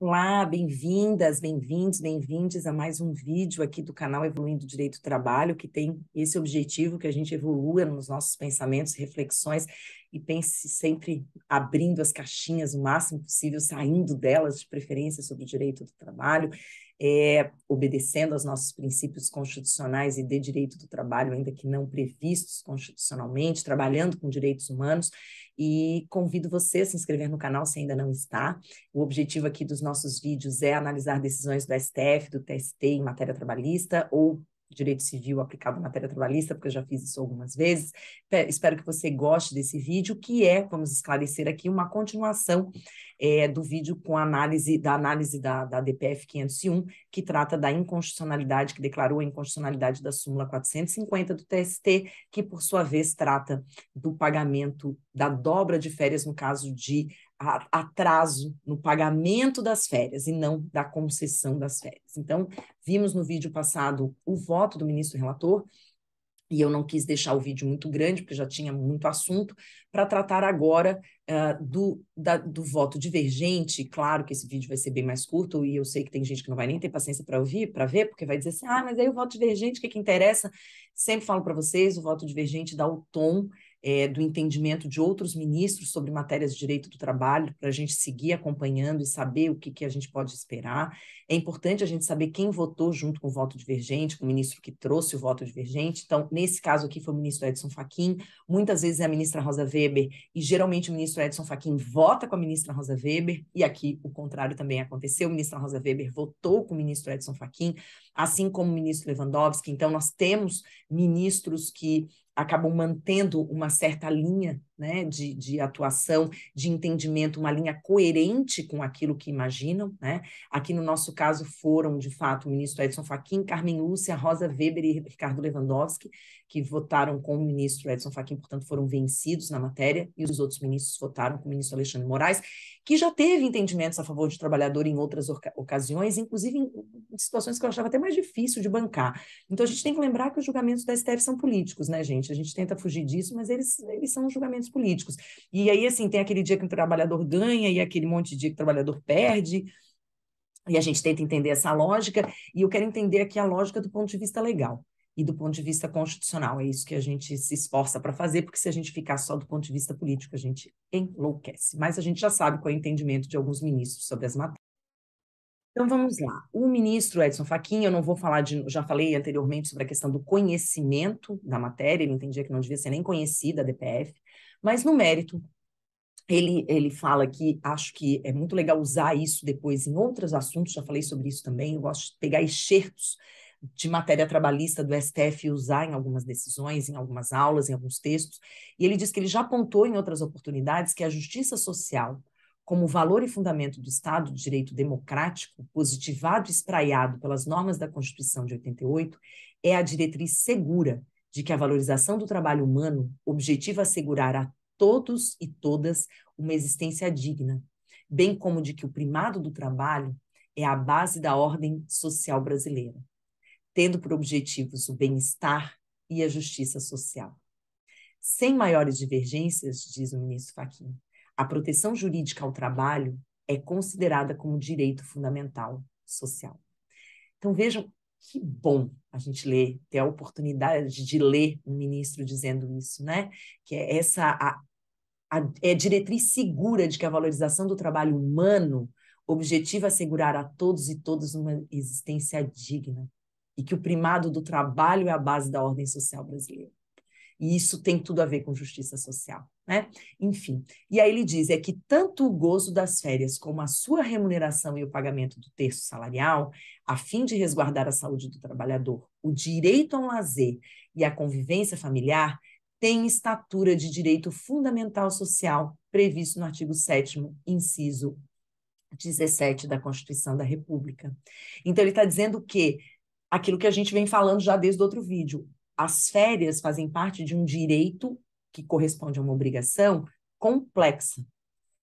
Olá, bem-vindas, bem-vindos, bem-vindes a mais um vídeo aqui do canal Evoluindo o Direito do Trabalho, que tem esse objetivo, que a gente evolua nos nossos pensamentos, reflexões e pense sempre abrindo as caixinhas o máximo possível, saindo delas, de preferência, sobre o direito do trabalho, obedecendo aos nossos princípios constitucionais e de direito do trabalho, ainda que não previstos constitucionalmente, trabalhando com direitos humanos, e convido você a se inscrever no canal se ainda não está. O objetivo aqui dos nossos vídeos é analisar decisões do STF, do TST em matéria trabalhista ou direito civil aplicado em matéria trabalhista, porque eu já fiz isso algumas vezes. Espero que você goste desse vídeo, que é, vamos esclarecer aqui, uma continuação do vídeo com a análise da DPF 501, que trata da inconstitucionalidade, que declarou a inconstitucionalidade da súmula 450 do TST, que, por sua vez, trata do pagamento da dobra de férias no caso de atraso no pagamento das férias e não da concessão das férias. Então, vimos no vídeo passado o voto do ministro relator, e eu não quis deixar o vídeo muito grande, porque já tinha muito assunto, para tratar agora do voto divergente. Claro que esse vídeo vai ser bem mais curto, e eu sei que tem gente que não vai nem ter paciência para ouvir, para ver, porque vai dizer assim, mas aí o voto divergente, o que interessa? Sempre falo para vocês, o voto divergente dá o tom do entendimento de outros ministros sobre matérias de direito do trabalho, para a gente seguir acompanhando e saber o que a gente pode esperar. É importante a gente saber quem votou junto com o voto divergente, com o ministro que trouxe o voto divergente. Então, nesse caso aqui foi o ministro Edson Fachin, muitas vezes é a ministra Rosa Weber, e geralmente o ministro Edson Fachin vota com a ministra Rosa Weber, e aqui o contrário também aconteceu, a ministra Rosa Weber votou com o ministro Edson Fachin, assim como o ministro Lewandowski. Então, nós temos ministros que acabam mantendo uma certa linha, né, de atuação, de entendimento, uma linha coerente com aquilo que imaginam, né? Aqui no nosso caso foram, de fato, o ministro Edson Fachin, Carmen Lúcia, Rosa Weber e Ricardo Lewandowski, que votaram com o ministro Edson Fachin, portanto foram vencidos na matéria, e os outros ministros votaram com o ministro Alexandre Moraes, que já teve entendimentos a favor do trabalhador em outras ocasiões, inclusive em situações que eu achava até mais difícil de bancar. Então a gente tem que lembrar que os julgamentos da STF são políticos, né, gente? A gente tenta fugir disso, mas eles são julgamentos políticos. E aí, assim, tem aquele dia que o trabalhador ganha e aquele monte de dia que o trabalhador perde, e a gente tenta entender essa lógica, e eu quero entender aqui a lógica do ponto de vista legal e do ponto de vista constitucional. É isso que a gente se esforça para fazer, porque se a gente ficar só do ponto de vista político, a gente enlouquece. Mas a gente já sabe qual é o entendimento de alguns ministros sobre as matérias. Então, vamos lá. O ministro Edson Fachin, eu não vou falar já falei anteriormente sobre a questão do conhecimento da matéria, ele entendia que não devia ser nem conhecida a DPF, mas no mérito, ele fala que acho que é muito legal usar isso depois em outros assuntos, já falei sobre isso também, eu gosto de pegar excertos de matéria trabalhista do STF e usar em algumas decisões, em algumas aulas, em alguns textos, e ele diz que ele já apontou em outras oportunidades que a justiça social, como valor e fundamento do Estado de Direito democrático, positivado e espraiado pelas normas da Constituição de 88, é a diretriz segura de que a valorização do trabalho humano objetiva assegurar a todos e todas uma existência digna, bem como de que o primado do trabalho é a base da ordem social brasileira, tendo por objetivos o bem-estar e a justiça social. Sem maiores divergências, diz o ministro Fachin, a proteção jurídica ao trabalho é considerada como direito fundamental social. Então, vejam que bom a gente ler, ter a oportunidade de ler um ministro dizendo isso, né? Que é essa é diretriz segura de que a valorização do trabalho humano objetiva assegurar a todos e todas uma existência digna e que o primado do trabalho é a base da ordem social brasileira. E isso tem tudo a ver com justiça social, né? Enfim, e aí ele diz que tanto o gozo das férias como a sua remuneração e o pagamento do terço salarial, a fim de resguardar a saúde do trabalhador, o direito a um lazer e a convivência familiar, tem estatura de direito fundamental social previsto no artigo 7º, inciso 17 da Constituição da República. Então, ele está dizendo que aquilo que a gente vem falando já desde o outro vídeo, as férias fazem parte de um direito que corresponde a uma obrigação complexa,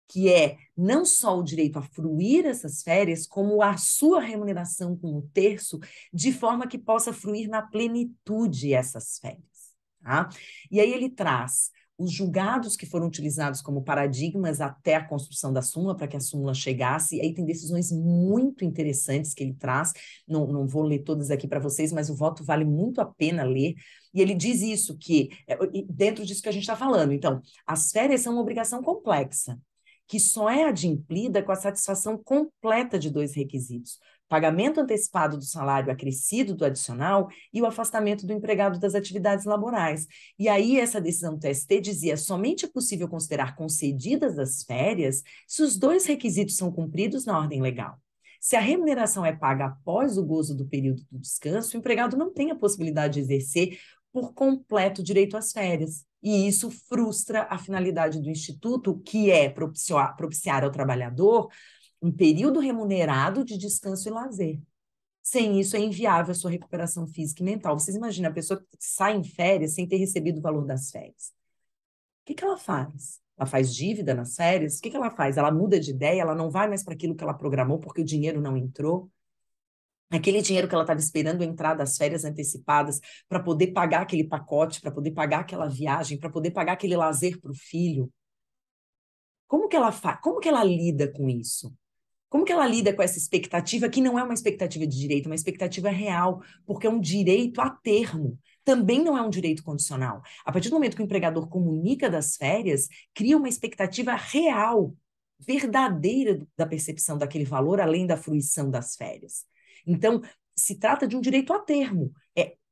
que é não só o direito a fruir essas férias, como a sua remuneração com o terço, de forma que possa fruir na plenitude essas férias. Tá? E aí ele traz os julgados que foram utilizados como paradigmas até a construção da súmula, para que a súmula chegasse, e aí tem decisões muito interessantes que ele traz, não vou ler todas aqui para vocês, mas o voto vale muito a pena ler, e ele diz isso, que dentro disso que a gente está falando, então, as férias são uma obrigação complexa, que só é adimplida com a satisfação completa de dois requisitos: pagamento antecipado do salário acrescido do adicional e o afastamento do empregado das atividades laborais. E aí essa decisão do TST dizia: somente é possível considerar concedidas as férias se os dois requisitos são cumpridos na ordem legal. Se a remuneração é paga após o gozo do período do descanso, o empregado não tem a possibilidade de exercer por completo direito às férias. E isso frustra a finalidade do Instituto, que é propiciar ao trabalhador um período remunerado de descanso e lazer. Sem isso, é inviável a sua recuperação física e mental. Vocês imaginam a pessoa que sai em férias sem ter recebido o valor das férias. O que ela faz? Ela faz dívida nas férias? O que ela faz? Ela muda de ideia, ela não vai mais para aquilo que ela programou porque o dinheiro não entrou? Aquele dinheiro que ela estava esperando entrar das férias antecipadas para poder pagar aquele pacote, para poder pagar aquela viagem, para poder pagar aquele lazer para o filho. Como que ela faz? Como que ela lida com isso? Como que ela lida com essa expectativa, que não é uma expectativa de direito, é uma expectativa real, porque é um direito a termo, também não é um direito condicional. A partir do momento que o empregador comunica das férias, cria uma expectativa real, verdadeira da percepção daquele valor, além da fruição das férias. Então, se trata de um direito a termo.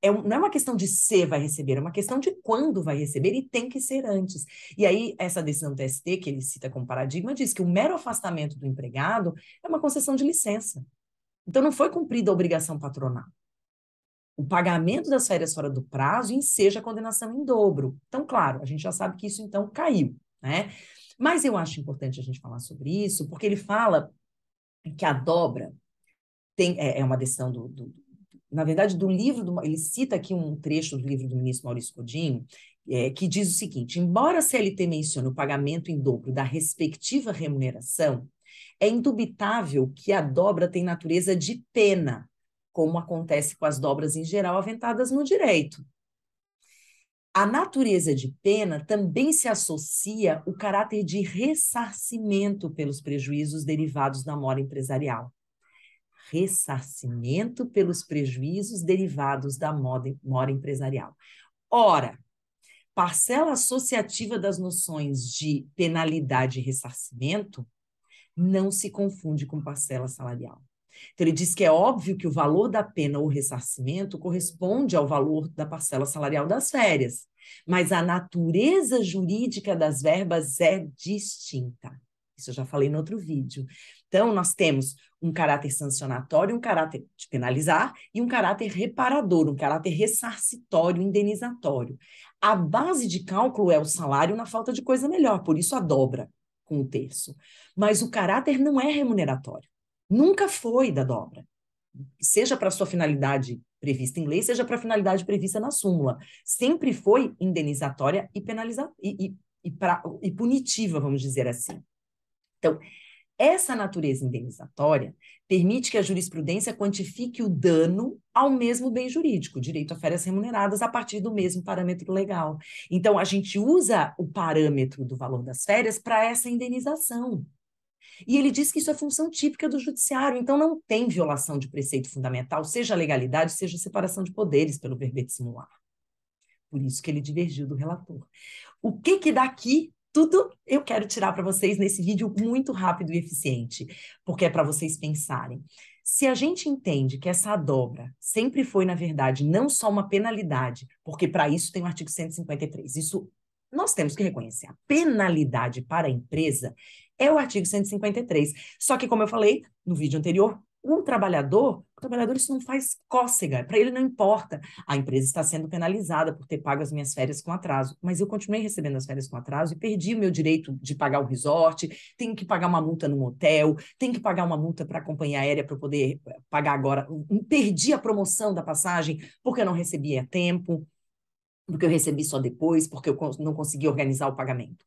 Não é uma questão de se vai receber, é uma questão de quando vai receber, e tem que ser antes. E aí, essa decisão do TST, que ele cita como paradigma, diz que o mero afastamento do empregado é uma concessão de licença. Então, não foi cumprida a obrigação patronal. O pagamento das férias fora do prazo enseja a condenação em dobro. Então, claro, a gente já sabe que isso, então, caiu, né? Mas eu acho importante a gente falar sobre isso, porque ele fala que a dobra é uma decisão na verdade, do livro, ele cita aqui um trecho do livro do ministro Maurício Coutinho, que diz o seguinte: embora a CLT mencione o pagamento em dobro da respectiva remuneração, é indubitável que a dobra tem natureza de pena, como acontece com as dobras em geral aventadas no direito. A natureza de pena também se associa o caráter de ressarcimento pelos prejuízos derivados da mora empresarial. Ressarcimento pelos prejuízos derivados da mora empresarial. Ora, parcela associativa das noções de penalidade e ressarcimento não se confunde com parcela salarial. Então, ele diz que é óbvio que o valor da pena ou ressarcimento corresponde ao valor da parcela salarial das férias, mas a natureza jurídica das verbas é distinta. Isso eu já falei no outro vídeo. Então, nós temos um caráter sancionatório, um caráter de penalizar e um caráter reparador, um caráter ressarcitório, indenizatório. A base de cálculo é o salário na falta de coisa melhor, por isso a dobra com o terço. Mas o caráter não é remuneratório. Nunca foi da dobra. Seja para sua finalidade prevista em lei, seja para a finalidade prevista na súmula. Sempre foi indenizatória e e punitiva, vamos dizer assim. Então, essa natureza indenizatória permite que a jurisprudência quantifique o dano ao mesmo bem jurídico, direito a férias remuneradas, a partir do mesmo parâmetro legal. Então, a gente usa o parâmetro do valor das férias para essa indenização. E ele diz que isso é função típica do judiciário, então não tem violação de preceito fundamental, seja a legalidade, seja a separação de poderes pelo verbete simular. Por isso que ele divergiu do relator. O que daqui tudo eu quero tirar para vocês nesse vídeo muito rápido e eficiente, porque é para vocês pensarem. Se a gente entende que essa dobra sempre foi, na verdade, não só uma penalidade, porque para isso tem o artigo 153, isso nós temos que reconhecer. A penalidade para a empresa é o artigo 153. Só que, como eu falei no vídeo anterior, o trabalhador isso não faz cócega, para ele não importa. A empresa está sendo penalizada por ter pago as minhas férias com atraso, mas eu continuei recebendo as férias com atraso e perdi o meu direito de pagar o resort, tenho que pagar uma multa no hotel, tenho que pagar uma multa para a companhia aérea para poder pagar agora. Perdi a promoção da passagem porque eu não recebi a tempo, porque eu recebi só depois, porque eu não consegui organizar o pagamento.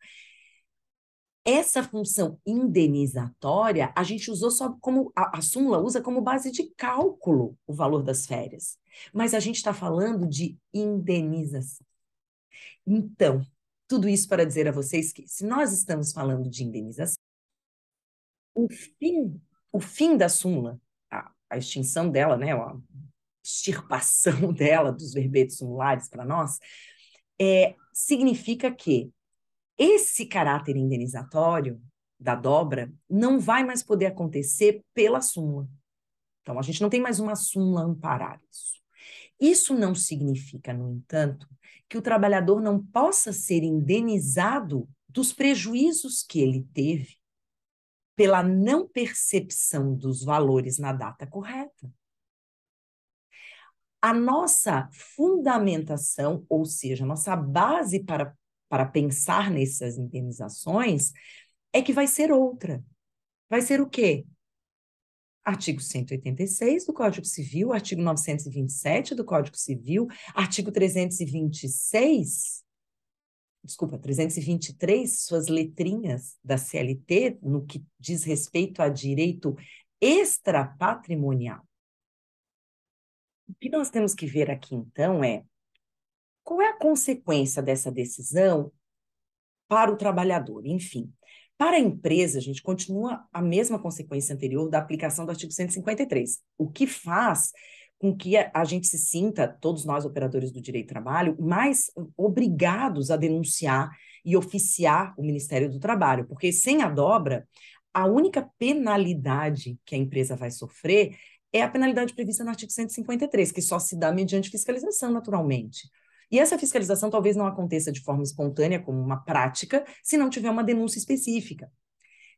Essa função indenizatória, a gente usou só como, a súmula usa como base de cálculo o valor das férias. Mas a gente está falando de indenização. Então, tudo isso para dizer a vocês que, se nós estamos falando de indenização, o fim, o fim da súmula, a extinção dela, né, a extirpação dela dos verbetes sumulares para nós, significa que esse caráter indenizatório da dobra não vai mais poder acontecer pela súmula. Então, a gente não tem mais uma súmula a amparar isso. Isso não significa, no entanto, que o trabalhador não possa ser indenizado dos prejuízos que ele teve pela não percepção dos valores na data correta. A nossa fundamentação, ou seja, a nossa base para pensar nessas indenizações, é que vai ser outra. Vai ser o quê? Artigo 186 do Código Civil, artigo 927 do Código Civil, artigo 323, suas letrinhas da CLT, no que diz respeito a direito extrapatrimonial. O que nós temos que ver aqui, então, qual é a consequência dessa decisão para o trabalhador? Enfim, para a empresa, a gente continua a mesma consequência anterior da aplicação do artigo 153, o que faz com que a gente se sinta, todos nós operadores do direito do trabalho, mais obrigados a denunciar e oficiar o Ministério do Trabalho, porque sem a dobra, a única penalidade que a empresa vai sofrer é a penalidade prevista no artigo 153, que só se dá mediante fiscalização, naturalmente. E essa fiscalização talvez não aconteça de forma espontânea, como uma prática, se não tiver uma denúncia específica.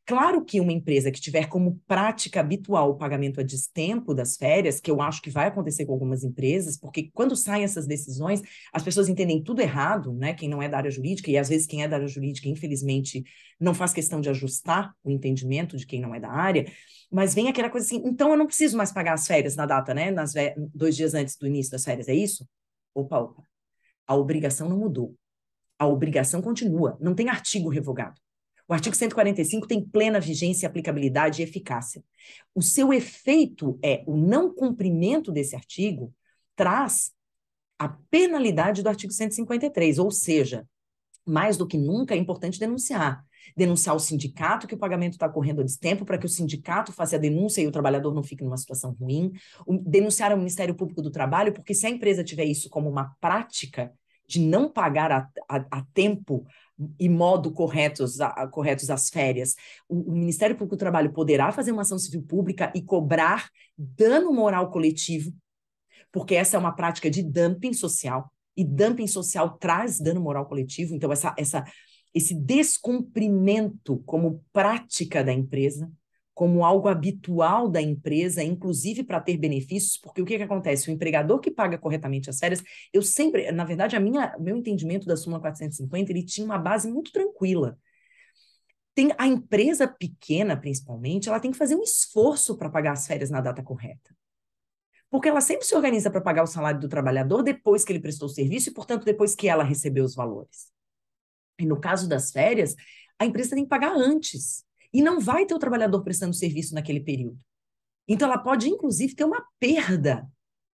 Claro que uma empresa que tiver como prática habitual o pagamento a destempo das férias, que eu acho que vai acontecer com algumas empresas, porque quando saem essas decisões, as pessoas entendem tudo errado, né? Quem não é da área jurídica, e às vezes quem é da área jurídica, infelizmente, não faz questão de ajustar o entendimento de quem não é da área, mas vem aquela coisa assim, então eu não preciso mais pagar as férias na data, né? 2 dias antes do início das férias, é isso? Opa. A obrigação não mudou. A obrigação continua, não tem artigo revogado. O artigo 145 tem plena vigência, aplicabilidade e eficácia. O seu efeito o não cumprimento desse artigo traz a penalidade do artigo 153, ou seja, mais do que nunca é importante denunciar. Denunciar o sindicato que o pagamento está correndo a destempo, para que o sindicato faça a denúncia e o trabalhador não fique numa situação ruim. Denunciar ao Ministério Público do Trabalho, porque se a empresa tiver isso como uma prática de não pagar a tempo e modo corretos as férias, o Ministério Público do Trabalho poderá fazer uma ação civil pública e cobrar dano moral coletivo, porque essa é uma prática de dumping social, e dumping social traz dano moral coletivo, então esse descumprimento como prática da empresa, como algo habitual da empresa, inclusive para ter benefícios, porque o que acontece? O empregador que paga corretamente as férias, eu sempre, na verdade, meu entendimento da súmula 450, ele tinha uma base muito tranquila. A empresa pequena, principalmente, ela tem que fazer um esforço para pagar as férias na data correta. Porque ela sempre se organiza para pagar o salário do trabalhador depois que ele prestou o serviço e, portanto, depois que ela recebeu os valores. E no caso das férias, a empresa tem que pagar antes. E não vai ter o trabalhador prestando serviço naquele período. Então, ela pode, inclusive, ter uma perda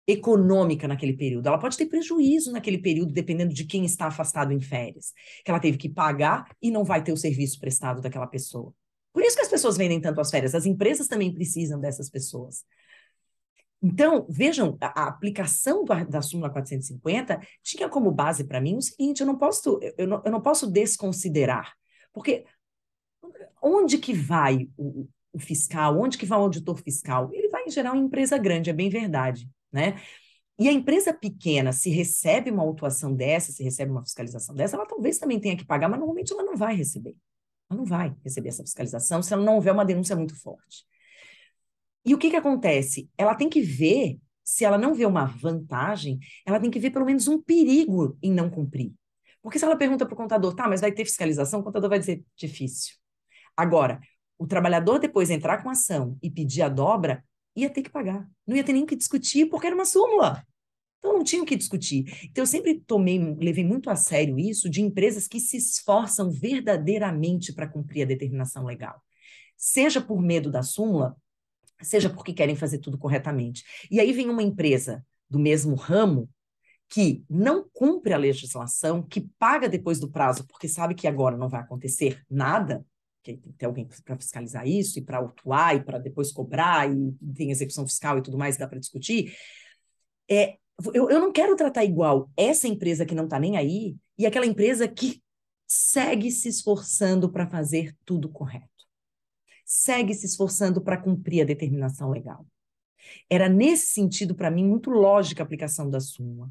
econômica naquele período. Ela pode ter prejuízo naquele período, dependendo de quem está afastado em férias. Que ela teve que pagar e não vai ter o serviço prestado daquela pessoa. Por isso que as pessoas vendem tanto as férias. As empresas também precisam dessas pessoas. Então, vejam, a aplicação da súmula 450 tinha como base para mim o seguinte: eu não posso desconsiderar, porque onde que vai o fiscal, onde que vai o auditor fiscal? Ele vai, em geral, em empresa grande, é bem verdade, né? E a empresa pequena, se recebe uma autuação dessa, se recebe uma fiscalização dessa, ela talvez também tenha que pagar, mas normalmente ela não vai receber. Ela não vai receber essa fiscalização se ela não houver uma denúncia muito forte. E o que acontece? Ela tem que ver, se ela não vê uma vantagem, ela tem que ver pelo menos um perigo em não cumprir. Porque se ela pergunta para o contador, tá, mas vai ter fiscalização, o contador vai dizer, difícil. Agora, o trabalhador depois entrar com ação e pedir a dobra, ia ter que pagar. Não ia ter nem o que discutir, porque era uma súmula. Então, não tinha o que discutir. Então, eu sempre levei muito a sério isso de empresas que se esforçam verdadeiramente para cumprir a determinação legal. Seja por medo da súmula, seja porque querem fazer tudo corretamente. E aí vem uma empresa do mesmo ramo que não cumpre a legislação, que paga depois do prazo, porque sabe que agora não vai acontecer nada, que tem que ter alguém para fiscalizar isso, e para autuar, e para depois cobrar, e tem execução fiscal e tudo mais, dá para discutir. Eu não quero tratar igual essa empresa que não está nem aí e aquela empresa que segue se esforçando para fazer tudo correto, segue se esforçando para cumprir a determinação legal. Era nesse sentido, para mim, muito lógica a aplicação da súmula,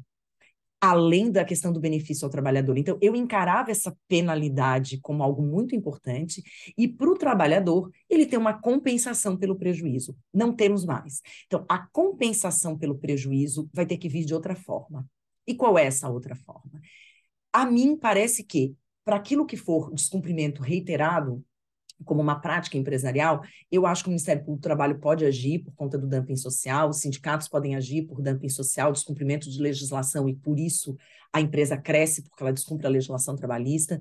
além da questão do benefício ao trabalhador. Então, eu encarava essa penalidade como algo muito importante, e para o trabalhador, ele tem uma compensação pelo prejuízo. Não temos mais. Então, a compensação pelo prejuízo vai ter que vir de outra forma. E qual é essa outra forma? A mim parece que, para aquilo que for descumprimento reiterado, como uma prática empresarial, eu acho que o Ministério Público do Trabalho pode agir por conta do dumping social, os sindicatos podem agir por dumping social, descumprimento de legislação, e por isso a empresa cresce, porque ela descumpre a legislação trabalhista.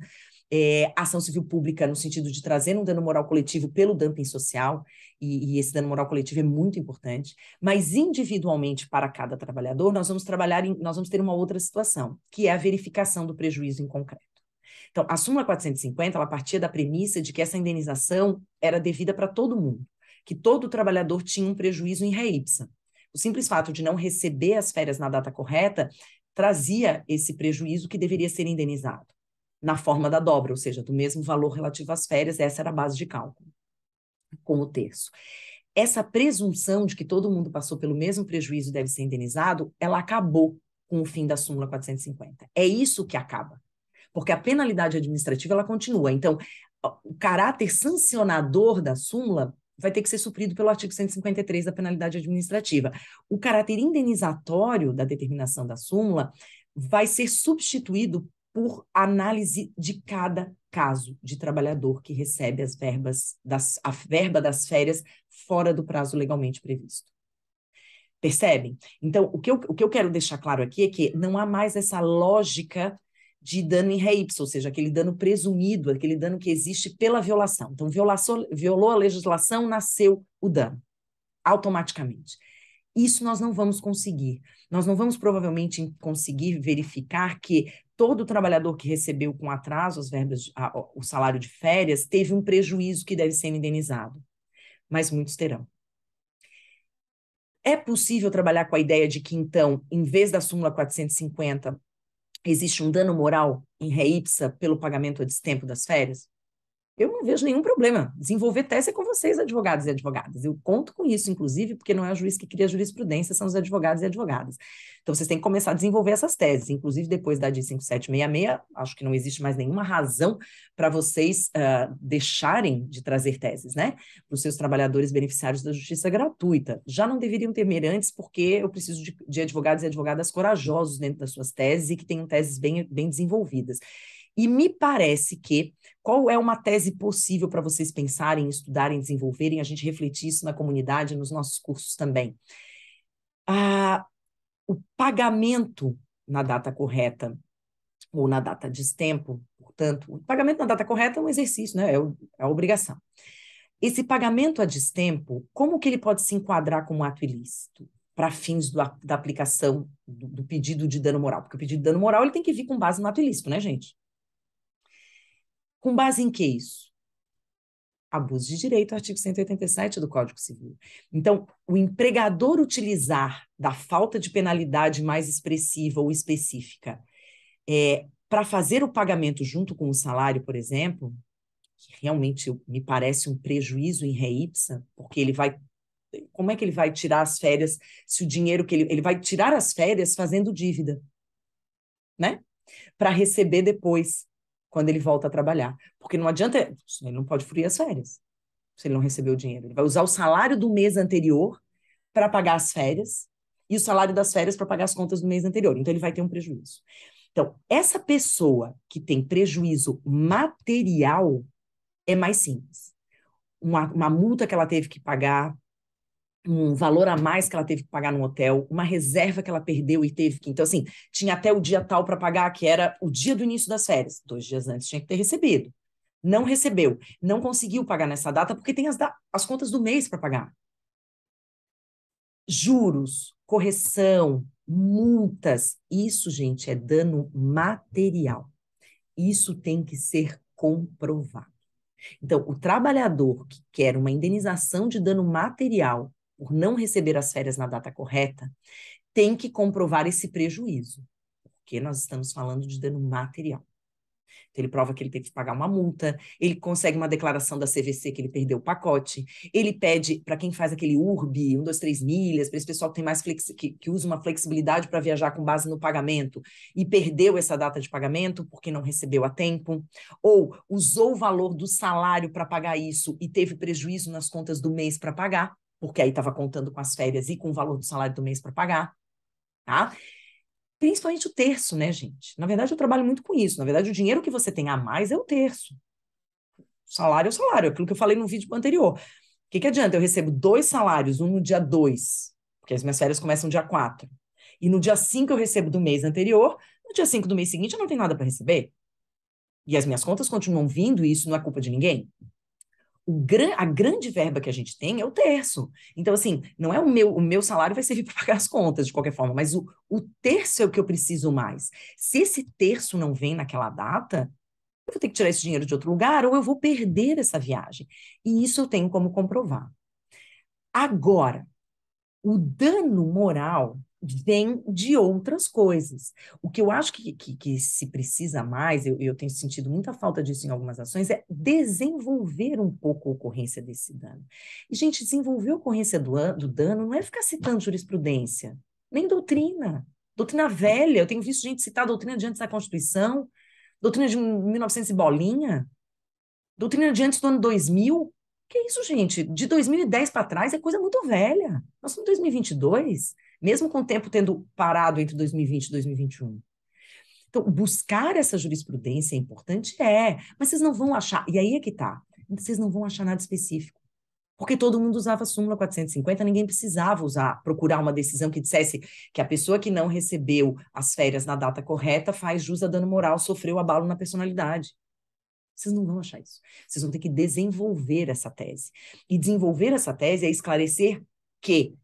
Ação civil pública no sentido de trazer um dano moral coletivo pelo dumping social, e esse dano moral coletivo é muito importante, mas individualmente para cada trabalhador, nós vamos ter uma outra situação, que é a verificação do prejuízo em concreto. Então, a súmula 450, ela partia da premissa de que essa indenização era devida para todo mundo, que todo trabalhador tinha um prejuízo em ré ipsa. O simples fato de não receber as férias na data correta trazia esse prejuízo que deveria ser indenizado, na forma da dobra, ou seja, do mesmo valor relativo às férias, essa era a base de cálculo, com o terço. Essa presunção de que todo mundo passou pelo mesmo prejuízo e deve ser indenizado, ela acabou com o fim da súmula 450. É isso que acaba. Porque a penalidade administrativa, ela continua. Então, o caráter sancionador da súmula vai ter que ser suprido pelo artigo 153 da penalidade administrativa. O caráter indenizatório da determinação da súmula vai ser substituído por análise de cada caso de trabalhador que recebe a verba das férias fora do prazo legalmente previsto. Percebem? Então, o que eu quero deixar claro aqui é que não há mais essa lógica de dano em ré ipsa, ou seja, aquele dano presumido, aquele dano que existe pela violação. Então, violou a legislação, nasceu o dano, automaticamente. Isso nós não vamos conseguir. Nós não vamos provavelmente conseguir verificar que todo trabalhador que recebeu com atraso as verbas, o salário de férias, teve um prejuízo que deve ser indenizado, mas muitos terão. É possível trabalhar com a ideia de que, então, em vez da súmula 450, existe um dano moral em ré ipsa pelo pagamento a destempo das férias? Eu não vejo nenhum problema. Desenvolver tese é com vocês, advogados e advogadas. Eu conto com isso, inclusive, porque não é o juiz que cria a jurisprudência, são os advogados e advogadas. Então, vocês têm que começar a desenvolver essas teses. Inclusive, depois da DI 5766, acho que não existe mais nenhuma razão para vocês deixarem de trazer teses, né? Para os seus trabalhadores beneficiários da justiça gratuita. Já não deveriam temer antes, porque eu preciso de advogados e advogadas corajosos dentro das suas teses e que tenham teses bem desenvolvidas. E me parece que, qual é uma tese possível para vocês pensarem, estudarem, desenvolverem, a gente refletir isso na comunidade, nos nossos cursos também? O pagamento na data correta, ou na data destempo, portanto, o pagamento na data correta é um exercício, né? É a obrigação. Esse pagamento a destempo, como que ele pode se enquadrar como ato ilícito? Para fins da aplicação do pedido de dano moral? Porque o pedido de dano moral ele tem que vir com base no ato ilícito, né, gente? Com base em que isso? Abuso de direito, artigo 187 do Código Civil. Então, o empregador utilizar da falta de penalidade mais expressiva ou específica para fazer o pagamento junto com o salário, por exemplo, que realmente me parece um prejuízo em ré ipsa, porque ele vai... Como é que ele vai tirar as férias se o dinheiro que ele vai tirar as férias fazendo dívida, né? Para receber depois, quando ele volta a trabalhar. Porque não adianta, ele não pode fruir as férias, se ele não recebeu o dinheiro. Ele vai usar o salário do mês anterior para pagar as férias e o salário das férias para pagar as contas do mês anterior. Então, ele vai ter um prejuízo. Então, essa pessoa que tem prejuízo material é mais simples. Uma multa que ela teve que pagar, um valor a mais que ela teve que pagar no hotel, uma reserva que ela perdeu e teve que... Então, assim, tinha até o dia tal para pagar, que era o dia do início das férias. 2 dias antes tinha que ter recebido. Não recebeu. Não conseguiu pagar nessa data porque tem as contas do mês para pagar. Juros, correção, Multas, isso, gente, é dano material. Isso tem que ser comprovado. Então, o trabalhador que quer uma indenização de dano material por não receber as férias na data correta, tem que comprovar esse prejuízo, porque nós estamos falando de dano material. Então, ele prova que ele teve que pagar uma multa, ele consegue uma declaração da CVC que ele perdeu o pacote, ele pede para quem faz aquele URB, 1, 2, 3 milhas, para esse pessoal que tem mais que usa uma flexibilidade para viajar com base no pagamento e perdeu essa data de pagamento porque não recebeu a tempo, ou usou o valor do salário para pagar isso e teve prejuízo nas contas do mês para pagar, porque aí estava contando com as férias e com o valor do salário do mês para pagar, tá? Principalmente o terço, né, gente? Na verdade, eu trabalho muito com isso. Na verdade, o dinheiro que você tem a mais é o terço. Salário é o salário, aquilo que eu falei no vídeo anterior. O que adianta? Eu recebo 2 salários, um no dia 2, porque as minhas férias começam no dia 4, e no dia 5 eu recebo do mês anterior, no dia 5 do mês seguinte eu não tenho nada para receber. E as minhas contas continuam vindo, e isso não é culpa de ninguém. A grande verba que a gente tem é o terço. Então, assim, não é o meu salário vai servir para pagar as contas, de qualquer forma, mas o terço é o que eu preciso mais. Se esse terço não vem naquela data, eu vou ter que tirar esse dinheiro de outro lugar ou eu vou perder essa viagem. E isso eu tenho como comprovar. Agora, o dano moral vem de outras coisas. O que eu acho que se precisa mais, eu tenho sentido muita falta disso em algumas ações, é desenvolver um pouco a ocorrência desse dano. E, gente, desenvolver a ocorrência do dano não é ficar citando jurisprudência, nem doutrina. Doutrina velha, eu tenho visto gente citar doutrina de antes da Constituição, doutrina de 1900 e bolinha, doutrina de antes do ano 2000. Que isso, gente? De 2010 para trás é coisa muito velha. Nós estamos em 2022, mesmo com o tempo tendo parado entre 2020 e 2021. Então, buscar essa jurisprudência é importante? É, mas vocês não vão achar, e aí é que tá, vocês não vão achar nada específico. Porque todo mundo usava a súmula 450, ninguém precisava procurar uma decisão que dissesse que a pessoa que não recebeu as férias na data correta faz jus a dano moral, sofreu abalo na personalidade. Vocês não vão achar isso. Vocês vão ter que desenvolver essa tese. E desenvolver essa tese é esclarecer que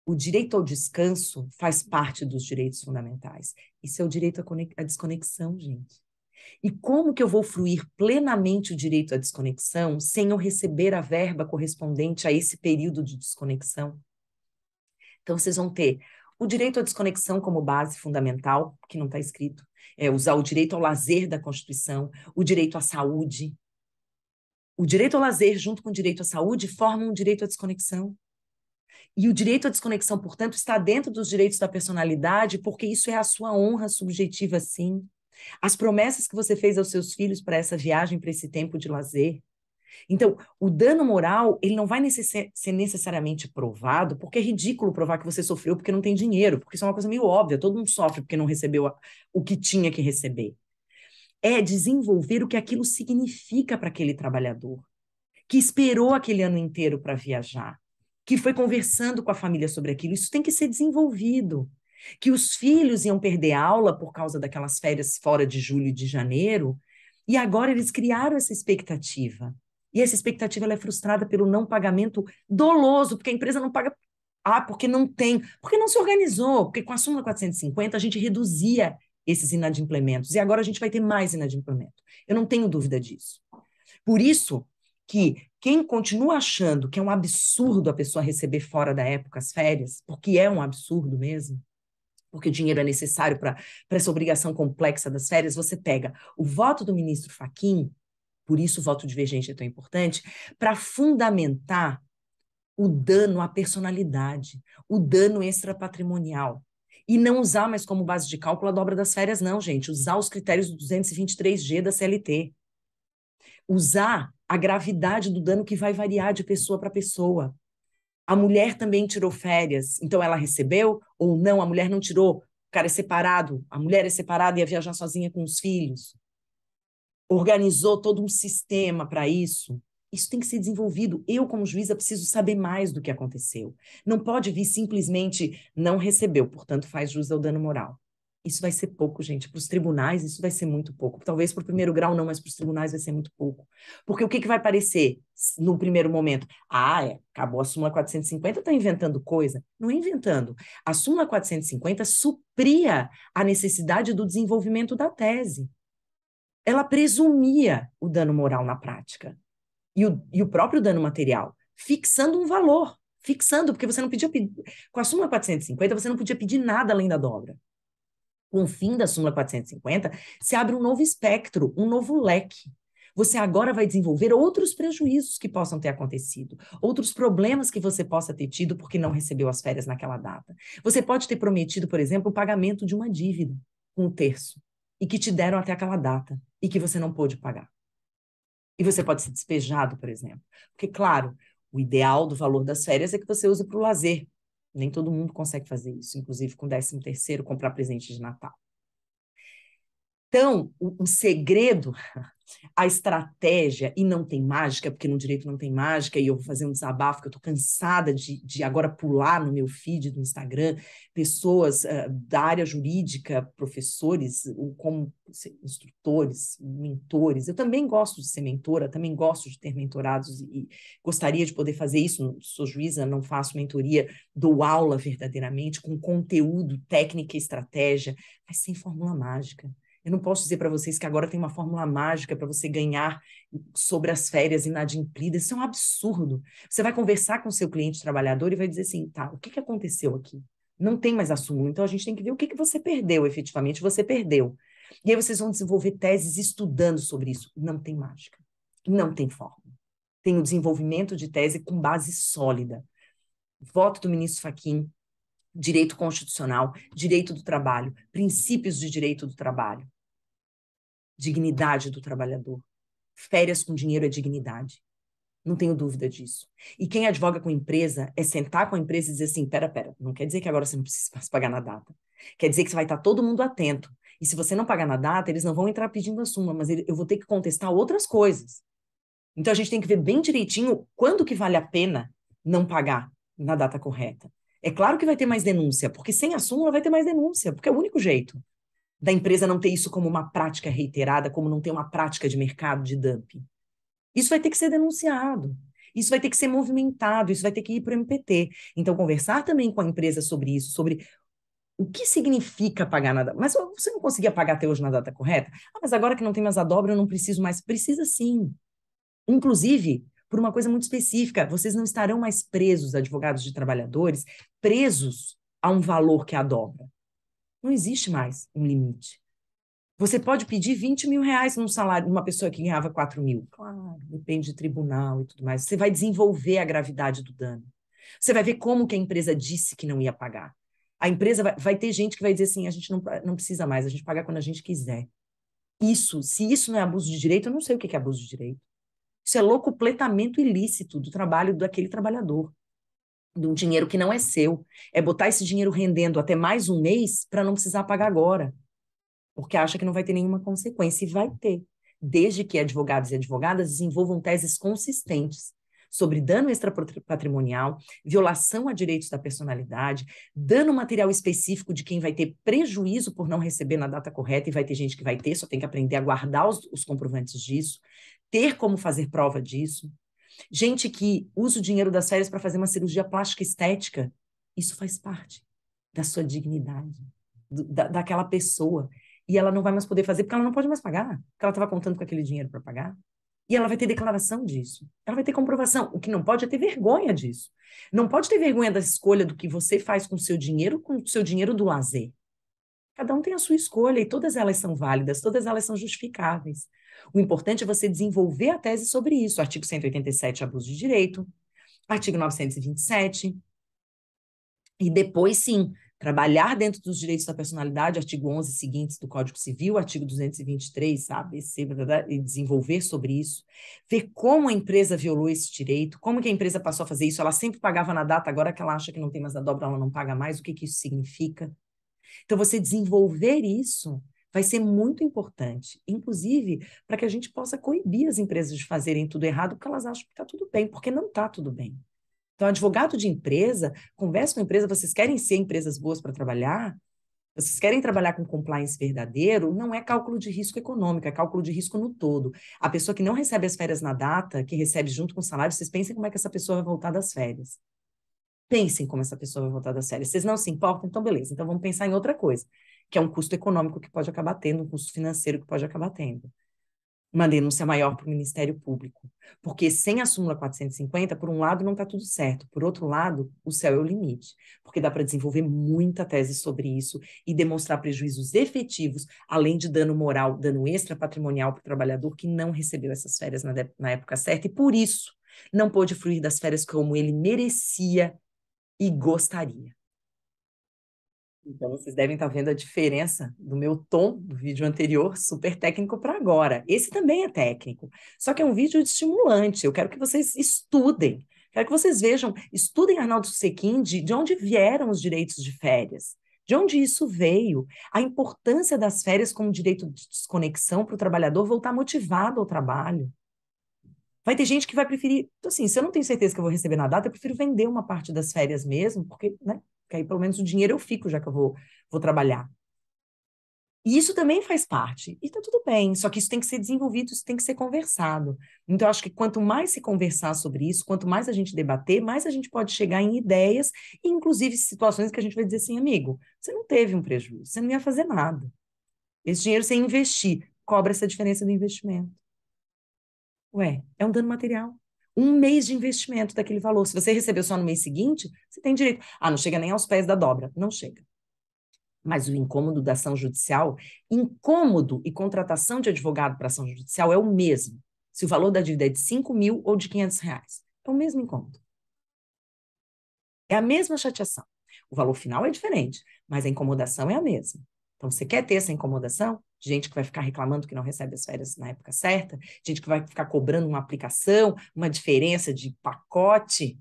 o direito ao descanso faz parte dos direitos fundamentais. Isso é o direito à desconexão, gente. E como que eu vou fruir plenamente o direito à desconexão sem eu receber a verba correspondente a esse período de desconexão? Então, vocês vão ter o direito à desconexão como base fundamental, que não está escrito, usar o direito ao lazer da Constituição, o direito à saúde. O direito ao lazer, junto com o direito à saúde, formam o direito à desconexão. E o direito à desconexão, portanto, está dentro dos direitos da personalidade, porque isso é a sua honra subjetiva, sim. As promessas que você fez aos seus filhos para essa viagem, para esse tempo de lazer. Então, o dano moral, ele não vai ser necessariamente provado, porque é ridículo provar que você sofreu porque não tem dinheiro, porque isso é uma coisa meio óbvia, todo mundo sofre porque não recebeu o que tinha que receber. É desenvolver o que aquilo significa para aquele trabalhador, que esperou aquele ano inteiro para viajar, que foi conversando com a família sobre aquilo. Isso tem que ser desenvolvido. Que os filhos iam perder aula por causa daquelas férias fora de julho e de janeiro, e agora eles criaram essa expectativa. E essa expectativa ela é frustrada pelo não pagamento doloso, porque a empresa não paga. Ah, porque não tem, porque não se organizou, porque com a súmula 450 a gente reduzia esses inadimplementos, e agora a gente vai ter mais inadimplemento. Eu não tenho dúvida disso. Por isso que quem continua achando que é um absurdo a pessoa receber fora da época as férias, porque é um absurdo mesmo, porque o dinheiro é necessário para essa obrigação complexa das férias, você pega o voto do ministro Fachin, por isso o voto divergente é tão importante, para fundamentar o dano à personalidade, o dano extrapatrimonial. E não usar mais como base de cálculo a dobra das férias, não, gente. Usar os critérios do 223G da CLT. Usar a gravidade do dano que vai variar de pessoa para pessoa. A mulher também tirou férias, então ela recebeu ou não? A mulher não tirou, o cara é separado, a mulher é separada e ia viajar sozinha com os filhos. Organizou todo um sistema para isso. Isso tem que ser desenvolvido. Eu, como juíza, preciso saber mais do que aconteceu. Não pode vir simplesmente não recebeu, portanto, faz jus ao dano moral. Isso vai ser pouco, gente. Para os tribunais, isso vai ser muito pouco. Talvez para o primeiro grau não, mas para os tribunais vai ser muito pouco. Porque o que, que vai parecer no primeiro momento? Ah, acabou a súmula 450, está inventando coisa. Não é inventando. A súmula 450 supria a necessidade do desenvolvimento da tese. Ela presumia o dano moral na prática e o próprio dano material, fixando um valor. Fixando, porque você não podia pedir. Com a súmula 450, você não podia pedir nada além da dobra. Com o fim da súmula 450, se abre um novo espectro, um novo leque. Você agora vai desenvolver outros prejuízos que possam ter acontecido, outros problemas que você possa ter tido porque não recebeu as férias naquela data. Você pode ter prometido, por exemplo, o pagamento de uma dívida, um terço, e que te deram até aquela data, e que você não pôde pagar. E você pode ser despejado, por exemplo. Porque, claro, o ideal do valor das férias é que você use para o lazer. Nem todo mundo consegue fazer isso, inclusive com 13º, comprar presente de Natal. Então, o segredo, a estratégia, e não tem mágica, porque no direito não tem mágica, e eu vou fazer um desabafo, que eu estou cansada de agora pular no meu feed do Instagram, pessoas da área jurídica, professores, como instrutores, mentores. Eu também gosto de ser mentora, também gosto de ter mentorados, e gostaria de poder fazer isso. Sou juíza, não faço mentoria, dou aula verdadeiramente, com conteúdo, técnica e estratégia, mas sem fórmula mágica. Eu não posso dizer para vocês que agora tem uma fórmula mágica para você ganhar sobre as férias inadimplidas. Isso é um absurdo. Você vai conversar com o seu cliente trabalhador e vai dizer assim, tá, o que que aconteceu aqui? Não tem mais a súmula, então a gente tem que ver o que que você perdeu, efetivamente, você perdeu. E aí vocês vão desenvolver teses estudando sobre isso. Não tem mágica. Não tem fórmula. Tem o desenvolvimento de tese com base sólida. Voto do ministro Fachin, direito constitucional, direito do trabalho, princípios de direito do trabalho, dignidade do trabalhador. Férias com dinheiro é dignidade. Não tenho dúvida disso. E quem advoga com empresa é sentar com a empresa e dizer assim, pera, não quer dizer que agora você não precisa mais pagar na data. Quer dizer que você vai estar todo mundo atento. E se você não pagar na data, eles não vão entrar pedindo a súmula, mas eu vou ter que contestar outras coisas. Então a gente tem que ver bem direitinho quando que vale a pena não pagar na data correta. É claro que vai ter mais denúncia, porque sem a súmula vai ter mais denúncia, porque é o único jeito da empresa não ter isso como uma prática reiterada, como não ter uma prática de mercado de dumping. Isso vai ter que ser denunciado, isso vai ter que ser movimentado, isso vai ter que ir para o MPT. Então, conversar também com a empresa sobre isso, sobre o que significa pagar na data. Mas você não conseguia pagar até hoje na data correta? Ah, mas agora que não tem mais a dobra, eu não preciso mais. Precisa sim. Inclusive, por uma coisa muito específica, vocês não estarão mais presos, advogados de trabalhadores, presos a um valor que é a dobra. Não existe mais um limite. Você pode pedir 20 mil reais num salário de uma pessoa que ganhava 4 mil. Claro, depende de tribunal e tudo mais. Você vai desenvolver a gravidade do dano. Você vai ver como que a empresa disse que não ia pagar. A empresa vai ter gente que vai dizer assim, a gente não precisa mais, a gente paga quando a gente quiser. Isso, se isso não é abuso de direito, eu não sei o que é abuso de direito. Isso é locupletamento ilícito do trabalho daquele trabalhador, de um dinheiro que não é seu. É botar esse dinheiro rendendo até mais um mês para não precisar pagar agora, porque acha que não vai ter nenhuma consequência, e vai ter, desde que advogados e advogadas desenvolvam teses consistentes sobre dano extrapatrimonial, violação a direitos da personalidade, dano material específico de quem vai ter prejuízo por não receber na data correta, e vai ter gente que vai ter, só tem que aprender a guardar os comprovantes disso, ter como fazer prova disso. Gente que usa o dinheiro das férias para fazer uma cirurgia plástica estética, isso faz parte da sua dignidade, daquela pessoa. E ela não vai mais poder fazer porque ela não pode mais pagar, porque ela estava contando com aquele dinheiro para pagar. E ela vai ter declaração disso. Ela vai ter comprovação. O que não pode é ter vergonha disso. Não pode ter vergonha da escolha do que você faz com o seu dinheiro do lazer. Cada um tem a sua escolha e todas elas são válidas, todas elas são justificáveis. O importante é você desenvolver a tese sobre isso. Artigo 187, abuso de direito. Artigo 927. E depois, sim, trabalhar dentro dos direitos da personalidade, artigo 11 seguintes do Código Civil, artigo 223, ABC, e desenvolver sobre isso. Ver como a empresa violou esse direito, como que a empresa passou a fazer isso. Ela sempre pagava na data, agora que ela acha que não tem mais a dobra, ela não paga mais. O que que isso significa? Então, você desenvolver isso vai ser muito importante, inclusive para que a gente possa coibir as empresas de fazerem tudo errado, porque elas acham que está tudo bem, porque não está tudo bem. Então, advogado de empresa, conversa com a empresa, vocês querem ser empresas boas para trabalhar? Vocês querem trabalhar com compliance verdadeiro, não é cálculo de risco econômico, é cálculo de risco no todo. A pessoa que não recebe as férias na data, que recebe junto com o salário, vocês pensem como é que essa pessoa vai voltar das férias. Pensem como essa pessoa vai voltar das férias. Vocês não se importam? Então, beleza. Então, vamos pensar em outra coisa, que é um custo econômico que pode acabar tendo, um custo financeiro que pode acabar tendo. Uma denúncia maior para o Ministério Público. Porque sem a súmula 450, por um lado, não está tudo certo. Por outro lado, o céu é o limite. Porque dá para desenvolver muita tese sobre isso e demonstrar prejuízos efetivos, além de dano moral, dano extra patrimonial para o trabalhador que não recebeu essas férias na época certa e, por isso, não pôde fruir das férias como ele merecia e gostaria. Então, vocês devem estar vendo a diferença do meu tom do vídeo anterior, super técnico, para agora. Esse também é técnico, só que é um vídeo estimulante. Eu quero que vocês estudem, quero que vocês vejam, estudem Arnaldo Sequin, de onde vieram os direitos de férias, de onde isso veio, a importância das férias como direito de desconexão para o trabalhador voltar motivado ao trabalho. Vai ter gente que vai preferir, então, assim, se eu não tenho certeza que eu vou receber na data, eu prefiro vender uma parte das férias mesmo, porque, né, porque aí pelo menos o dinheiro eu fico, já que eu vou trabalhar. E isso também faz parte. E tá tudo bem, só que isso tem que ser desenvolvido, isso tem que ser conversado. Então, eu acho que quanto mais se conversar sobre isso, quanto mais a gente debater, mais a gente pode chegar em ideias, e inclusive situações que a gente vai dizer assim, amigo, você não teve um prejuízo, você não ia fazer nada. Esse dinheiro você ia investir, cobra essa diferença do investimento. Ué, é um dano material. Um mês de investimento daquele valor. Se você recebeu só no mês seguinte, você tem direito. Ah, não chega nem aos pés da dobra. Não chega. Mas o incômodo da ação judicial, incômodo e contratação de advogado para ação judicial é o mesmo. Se o valor da dívida é de 5 mil ou de 500 reais. É o mesmo incômodo. É a mesma chateação. O valor final é diferente, mas a incomodação é a mesma. Então, você quer ter essa incomodação? Gente que vai ficar reclamando que não recebe as férias na época certa, gente que vai ficar cobrando uma aplicação, uma diferença de pacote.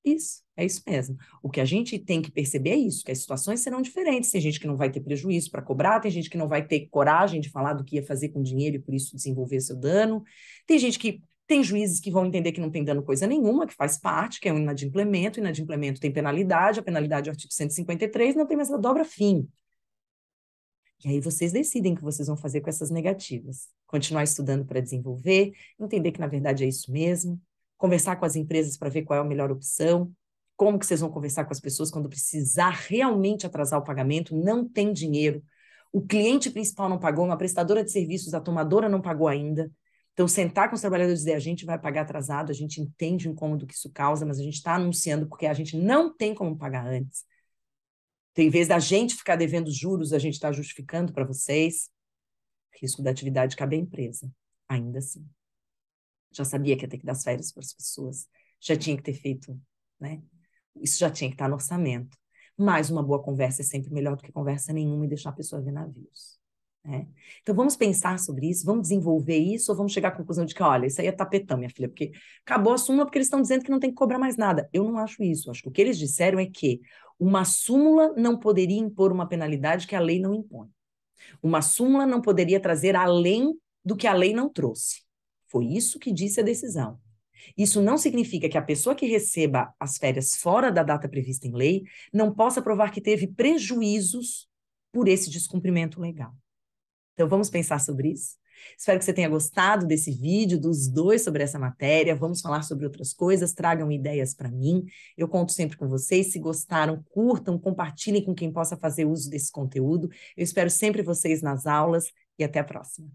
Isso, é isso mesmo. O que a gente tem que perceber é isso, que as situações serão diferentes. Tem gente que não vai ter prejuízo para cobrar, tem gente que não vai ter coragem de falar do que ia fazer com o dinheiro e por isso desenvolver seu dano. Tem gente que tem juízes que vão entender que não tem dano coisa nenhuma, que faz parte, que é um inadimplemento. Inadimplemento tem penalidade, a penalidade é o artigo 153, não tem mais a dobra fim. E aí vocês decidem o que vocês vão fazer com essas negativas. Continuar estudando para desenvolver, entender que na verdade é isso mesmo, conversar com as empresas para ver qual é a melhor opção, como que vocês vão conversar com as pessoas quando precisar realmente atrasar o pagamento, não tem dinheiro, o cliente principal não pagou, uma prestadora de serviços, a tomadora não pagou ainda. Então, sentar com os trabalhadores e dizer, a gente vai pagar atrasado, a gente entende o incômodo que isso causa, mas a gente está anunciando porque a gente não tem como pagar antes. Então, em vez da gente ficar devendo juros, a gente está justificando para vocês. Risco da atividade cabe à empresa, ainda assim. Já sabia que ia ter que dar as férias para as pessoas, já tinha que ter feito, né? Isso já tinha que estar no orçamento. Mas uma boa conversa é sempre melhor do que conversa nenhuma e deixar a pessoa ver navios. Né? Então vamos pensar sobre isso, vamos desenvolver isso ou vamos chegar à conclusão de que, olha, isso aí é tapetão, minha filha, porque acabou a súmula porque eles estão dizendo que não tem que cobrar mais nada. Eu não acho isso. Acho que o que eles disseram é que uma súmula não poderia impor uma penalidade que a lei não impõe. Uma súmula não poderia trazer além do que a lei não trouxe. Foi isso que disse a decisão. Isso não significa que a pessoa que receba as férias fora da data prevista em lei não possa provar que teve prejuízos por esse descumprimento legal. Então, vamos pensar sobre isso? Espero que você tenha gostado desse vídeo, dos dois sobre essa matéria. Vamos falar sobre outras coisas, tragam ideias para mim. Eu conto sempre com vocês. Se gostaram, curtam, compartilhem com quem possa fazer uso desse conteúdo. Eu espero sempre vocês nas aulas e até a próxima.